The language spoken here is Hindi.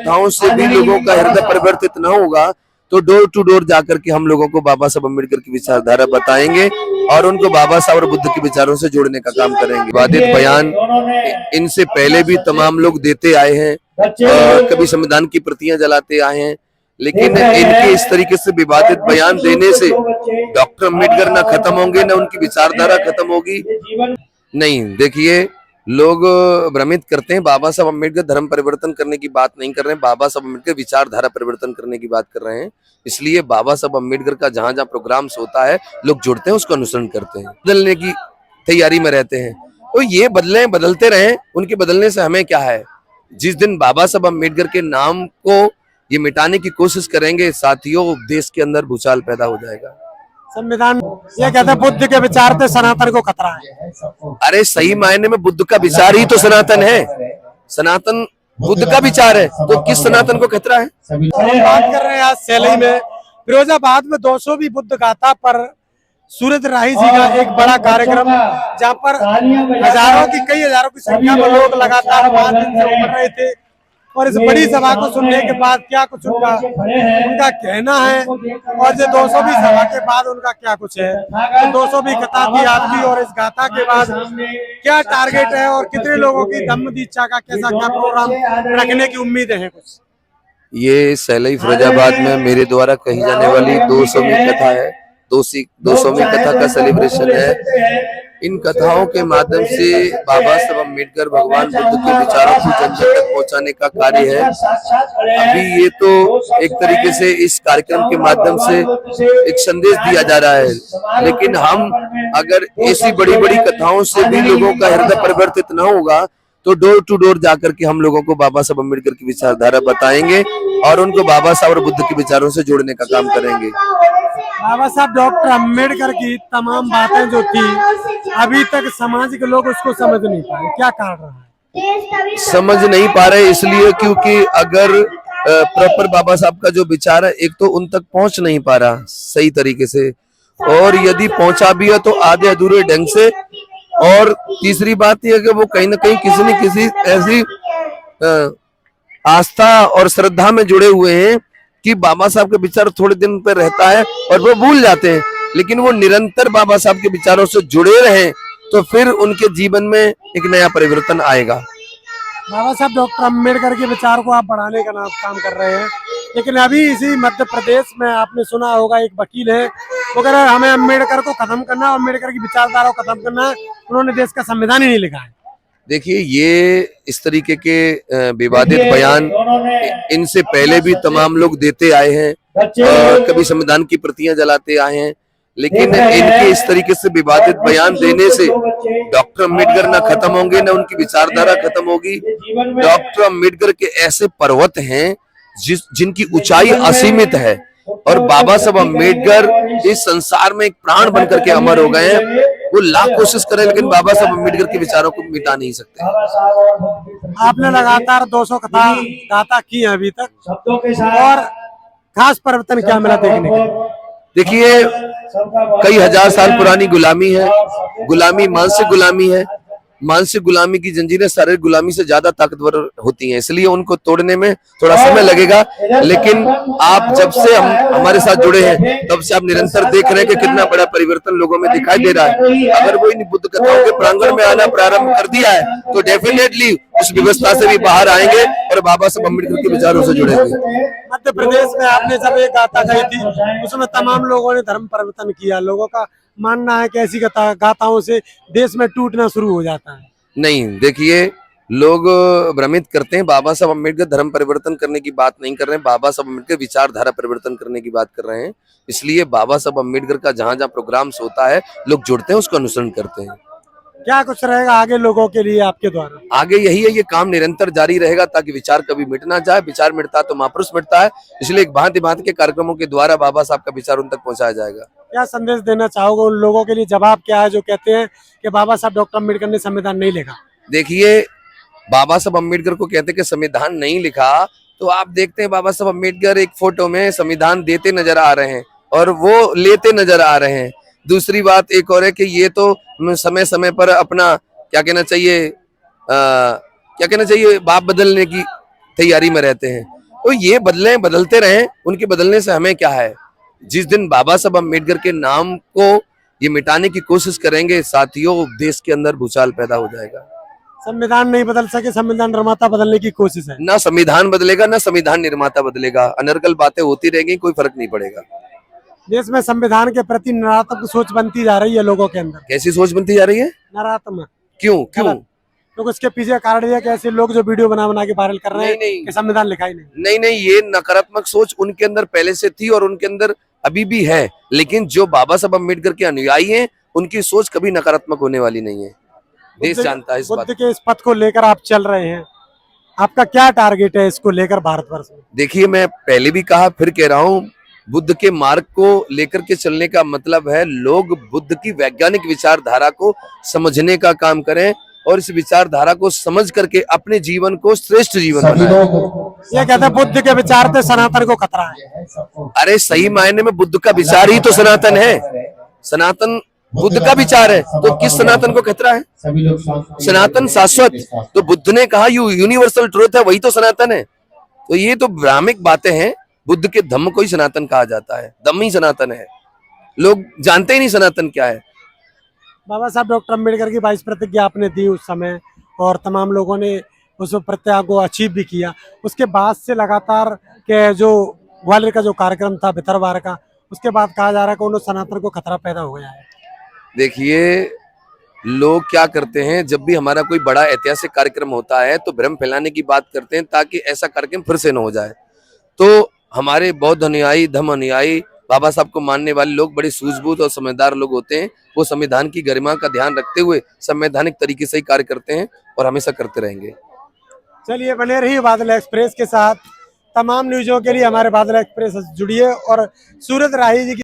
कथाओं से भी लोगों का हृदय परिवर्तित न होगा तो डोर टू डोर जाकर के हम लोगों को बाबा साहब अम्बेडकर की विचारधारा बताएंगे और उनको बाबा साहब और बुद्ध के विचारों से जोड़ने का काम करेंगे। विवादित बयान इनसे पहले भी तमाम लोग देते आए हैं, कभी संविधान की प्रतियां जलाते आए हैं, लेकिन इनके इस तरीके से विवादित बयान देने से डॉक्टर अम्बेडकर ना खत्म होंगे, ना उनकी विचारधारा खत्म होगी। नहीं, देखिए, लोग भ्रमित करते हैं। बाबा साहब अम्बेडकर धर्म परिवर्तन करने की बात नहीं कर रहे हैं, बाबा साहब अम्बेडकर विचारधारा परिवर्तन करने की बात कर रहे हैं। इसलिए बाबा साहब अम्बेडकर का जहां जहां प्रोग्राम्स होता है, लोग जुड़ते हैं, उसको अनुसरण करते हैं, बदलने की तैयारी में रहते हैं। तो ये बदलते रहें, उनके बदलने से हमें क्या है। जिस दिन बाबा साहब अम्बेडकर के नाम को ये मिटाने की कोशिश करेंगे साथियों, देश के अंदर भूचाल पैदा हो जाएगा। संविधान ये कहते हैं बुद्ध के विचार से सनातन को खतरा है। अरे सही मायने में बुद्ध का विचार ही तो सनातन है। सनातन बुद्ध का विचार है, तो किस सनातन को खतरा है। हम बात कर रहे हैं आज सैलई में, फिरोजाबाद में 220 बुद्ध गाथा पर सूरज राही जी का एक बड़ा कार्यक्रम, जहाँ पर कई हजारों की संख्या में लोग लगातार 5 दिन से उमड़ रहे थे। और इस बड़ी सभा को सुनने के बाद क्या कुछ उनका कहना है, और जो 220 सभा के बाद उनका क्या कुछ है। तो 220 कथा थी आपकी, और इस गाथा के बाद क्या टारगेट है और कितने लोगों की धम्म दीक्षा का कैसा क्या प्रोग्राम रखने की उम्मीदें हैं कुछ। ये सैलई फिरोजाबाद में मेरे द्वारा कही जाने वाली 200वीं कथा है। 200वीं कथा का सेलिब्रेशन है। इन कथाओं के माध्यम से बाबा साहब अम्बेडकर भगवान बुद्ध के विचारों को जन जन तक पहुंचाने का कार्य है। अभी ये तो एक तरीके से इस कार्यक्रम के माध्यम से एक संदेश दिया जा रहा है, लेकिन हम अगर ऐसी बड़ी बड़ी कथाओं से भी लोगों का हृदय परिवर्तित न होगा तो डोर टू डोर जाकर के हम लोगों को बाबा साहब अम्बेडकर की विचारधारा बताएंगे और उनको बाबा साहब और बुद्ध के विचारों से जोड़ने का काम करेंगे। बाबा साहब डॉक्टर अम्बेडकर की तमाम बातें जो थी, अभी तक समाज के लोग उसको समझ नहीं पाए, क्या कारण रहा है। समझ नहीं पा रहे इसलिए क्योंकि अगर प्रॉपर बाबा साहब का जो विचार है, एक तो उन तक पहुंच नहीं पा रहा सही तरीके से, और यदि पहुंचा भी है तो आधे अधूरे ढंग से। और तीसरी बात यह कि वो कहीं ना कहीं किसी न किसी ऐसी आस्था और श्रद्धा में जुड़े हुए हैं कि बाबा साहब के विचार थोड़े दिन पे रहता है और वो भूल जाते हैं, लेकिन वो निरंतर बाबा साहब के विचारों से जुड़े रहें तो फिर उनके जीवन में एक नया परिवर्तन आएगा। बाबा साहब डॉक्टर अम्बेडकर के विचार को आप बढ़ाने का काम कर रहे हैं, लेकिन अभी इसी मध्य प्रदेश में आपने सुना होगा एक वकील है, वो कह रहे हैं हमें अम्बेडकर को खत्म करना है, अम्बेडकर की विचारधारा को खत्म करना है, उन्होंने देश का संविधान ही नहीं लिखा है। देखिए, ये इस तरीके के विवादित बयान इनसे पहले भी तमाम लोग देते आए हैं, कभी संविधान की प्रतियां जलाते आए हैं, लेकिन इनके इस तरीके से विवादित बयान देने से डॉक्टर अम्बेडकर ना खत्म होंगे, ना उनकी विचारधारा खत्म होगी। डॉक्टर अम्बेडकर के ऐसे पर्वत हैं जिनकी ऊंचाई असीमित है, और बाबा साहब अम्बेडकर इस संसार में एक प्राण बनकर के अमर हो गए हैं। वो लाख कोशिश करें लेकिन बाबा साहब अम्बेडकर के विचारों को मिटा नहीं सकते। आपने लगातार 200 गाथा की है अभी तक, और खास परिवर्तन क्या मिला देखने को। देखिए, कई हजार साल पुरानी गुलामी है, गुलामी मानसिक गुलामी है। मानसिक गुलामी की जंजीरें शारीरिक गुलामी से ज्यादा ताकतवर होती हैं, इसलिए उनको तोड़ने में थोड़ा समय लगेगा। लेकिन आप जब से हमारे साथ जुड़े हैं तब से आप निरंतर देख रहे हैं कि कितना बड़ा परिवर्तन लोगों में दिखाई दे रहा है। अगर वो इन बुद्ध कथाओं के प्रांगण में आना प्रारंभ कर दिया है तो डेफिनेटली उस व्यवस्था से भी बाहर आएंगे और बाबा साहब अम्बेडकर के विचारों से जुड़ेंगे। मध्य प्रदेश में आपने जब एक गाथा गई थी, उसमें तमाम लोगों ने धर्म परिवर्तन किया। लोगों का मानना है कि ऐसी गाथाओं से देश में टूटना शुरू हो जाता है। नहीं, देखिए, लोग भ्रमित करते हैं। बाबा साहब अम्बेडकर धर्म परिवर्तन करने की बात नहीं कर रहे हैं, बाबा साहब अम्बेडकर विचारधारा परिवर्तन करने की बात कर रहे हैं। इसलिए बाबा साहब अम्बेडकर का जहां जहां प्रोग्राम्स होता है, लोग जुड़ते हैं, उसको अनुसरण करते हैं। क्या कुछ रहेगा आगे लोगों के लिए आपके द्वारा? आगे यही है, ये काम निरंतर जारी रहेगा ताकि विचार कभी मिट ना जाए। विचार मिटता है तो महापुरुष मिटता है, इसलिए एक भांति भांति के कार्यक्रमों के द्वारा बाबा साहब का विचार उन तक पहुंचाया जाएगा। क्या संदेश देना चाहोगे उन लोगों के लिए? जवाब क्या है जो कहते हैं कि बाबा साहब डॉक्टर अम्बेडकर ने संविधान नहीं लिखा? देखिए, बाबा साहब अम्बेडकर को कहते हैं कि संविधान नहीं लिखा, तो आप देखते हैं बाबा साहब अम्बेडकर एक फोटो में संविधान देते नजर आ रहे हैं और वो लेते नजर आ रहे हैं। दूसरी बात एक और है कि ये तो समय समय पर अपना क्या कहना चाहिए बाप बदलने की तैयारी में रहते हैं। तो ये बदलते रहें, उनके बदलने से हमें क्या है। जिस दिन बाबा साहब अम्बेडकर के नाम को ये मिटाने की कोशिश करेंगे साथियों, देश के अंदर भूचाल पैदा हो जाएगा। संविधान नहीं बदल सके, संविधान निर्माता बदलने की कोशिश है। ना संविधान बदलेगा, ना संविधान निर्माता बदलेगा, अनर्गल बातें होती रहेंगी, कोई फर्क नहीं पड़ेगा। देश में संविधान के प्रति नकारात्मक सोच बनती जा रही है लोगों के अंदर। कैसी सोच बनती जा रही है? नकारात्मक। क्यों क्यों? लोग उसके पीछे कारण ये कि ऐसे लोग जो वीडियो बना के वायरल कर रहे हैं नहीं। कि संविधान लिखा ही नहीं। नहीं, ये नकारात्मक सोच उनके अंदर पहले से थी और उनके अंदर अभी भी है, लेकिन जो बाबा साहब अम्बेडकर के अनुयायी हैं उनकी सोच कभी नकारात्मक होने वाली नहीं है। देश जानता है इस बात। बुद्ध के इस पथ को लेकर आप चल रहे हैं, आपका क्या टारगेट है इसको लेकर भारतवर्ष में? देखिए, मैं पहले भी कहा, फिर कह रहा हूँ, बुद्ध के मार्ग को लेकर के चलने का मतलब है लोग बुद्ध की वैज्ञानिक विचारधारा को समझने का काम करें और इस विचारधारा को समझ करके अपने जीवन को श्रेष्ठ जीवन बनाएं। ये कहते हैं बुद्ध के विचार से सनातन को खतरा है। अरे सही मायने में बुद्ध का विचार ही तो सनातन है। सनातन बुद्ध का विचार है, तो किस सनातन को खतरा है? सनातन शाश्वत, तो बुद्ध ने कहा यूनिवर्सल ट्रूथ है, वही तो सनातन है। तो ये तो भ्रामिक बातें हैं। बुद्ध के धम्म को ही सनातन कहा जाता है, धम्म ही सनातन है। लोग जानते ही नहीं सनातन क्या है। बाबा साहब डॉक्टर अम्बेडकर की 22 प्रतिज्ञा आपने दी उस समय, और तमाम लोगों ने उस प्रतिज्ञा को अचीव भी किया। उसके बाद से लगातार के जो ग्वालियर का जो कार्यक्रम था भितरवार का, उसके बाद कहा जा रहा है कि उन्होंने सनातन को खतरा पैदा हो गया है। देखिए, लोग क्या करते हैं, जब भी हमारा कोई बड़ा ऐतिहासिक कार्यक्रम होता है तो भ्रम फैलाने की बात करते हैं ताकि ऐसा कार्यक्रम फिर से न हो जाए। तो हमारे बौद्ध अनुयायी, धम्म अनुयायी, बाबा साहब को मानने वाले लोग बड़े सूझबूझ और समझदार लोग होते हैं। वो संविधान की गरिमा का ध्यान रखते हुए संवैधानिक तरीके से ही कार्य करते हैं और हमेशा करते रहेंगे। चलिए, बने रहिए बादल एक्सप्रेस के साथ। तमाम न्यूज़ों के लिए हमारे बादल एक्सप्रेस जुड़िए और सूरत राही जी की